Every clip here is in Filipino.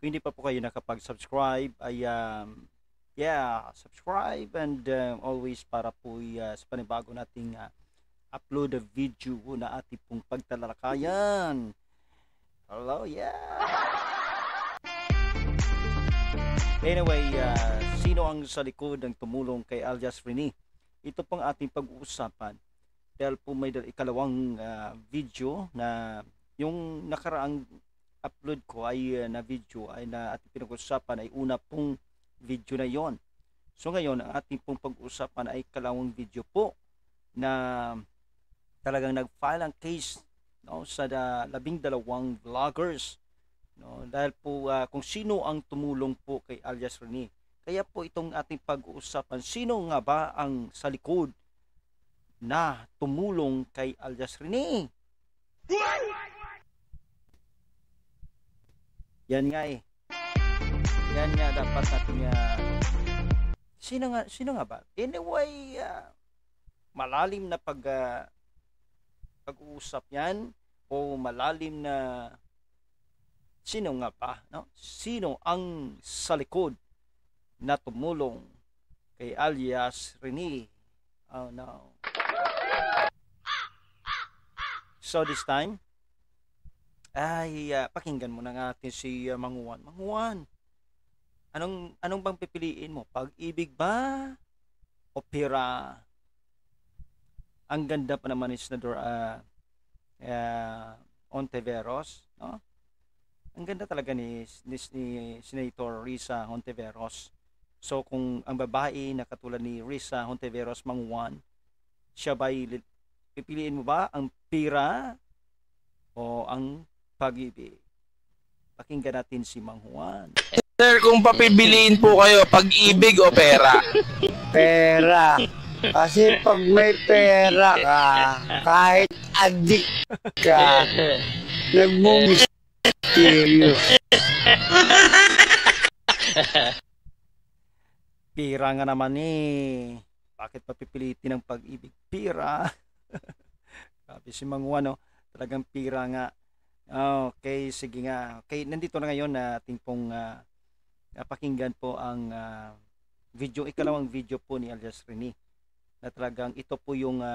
kung hindi pa po kayo nakapag-subscribe, ay yeah, subscribe and always para po sa panibago nating upload a video na ating pong pagtalalakayan. Hello, yeah. Anyway, sino ang sa likod ng tumulong kay Alias Rene? Ito pong ating pag-uusapan dahil po may ikalawang video na yung nakaraang upload ko ay na video ay na ating pinag-uusapan ay una pong video na yon. So ngayon ang ating pong pag-uusapan ay ikalawang video po na talagang nag-file ang case, no, sa 12 vloggers, no, dahil po kung sino ang tumulong po kay Alias Rene. Kaya po itong ating pag-uusapan, sino nga ba ang sa likod na tumulong kay Alias Rene? Yan nga eh. Yan nga dapat natin sino nga ba? Anyway, malalim na pag-uusap yan o malalim na sino nga ba, no? Sino ang sa likod na tumulong kay Alias Rene? Oh no. So this time ay pakinggan mo na natin si Manguan. Manguan, anong bang pipiliin mo? Pag-ibig ba o pera? Ang ganda pa naman ni Senador Hontiveros, no? Ang ganda talaga ni Senator Risa Hontiveros. So kung ang babae na katulad ni Risa Hontiveros, Manguan, siya ba pipiliin mo ba ang pera o ang pag-ibig? Pakinggan natin si Mang Juan. Sir, kung papibiliin po kayo, pag-ibig o pera? Pera. Kasi pag may pera ka, kahit adik ka, nagmumysterious. Pira nga naman eh. Bakit papipilitin ang pag-ibig? Pira. Sabi si Mang Juan, no? Talagang pira nga. Okay, sige nga. Okay, nandito na ngayon na ating pong pakinggan po ang video, ikalawang video po ni Alias Rene. Na talagang ito po yung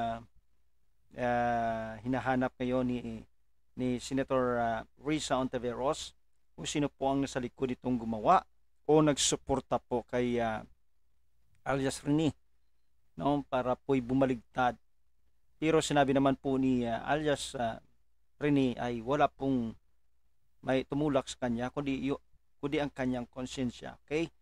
hinahanap ngayon ni Senator Risa Hontiveros, kung sino po ang nasa likod itong gumawa o nagsuporta po kay Alias Rene, no, para po'y bumaligtad. Pero sinabi naman po ni Alias Rene ay wala pong may tumulak sa kanya kundi ang kanyang konsensya. Okay?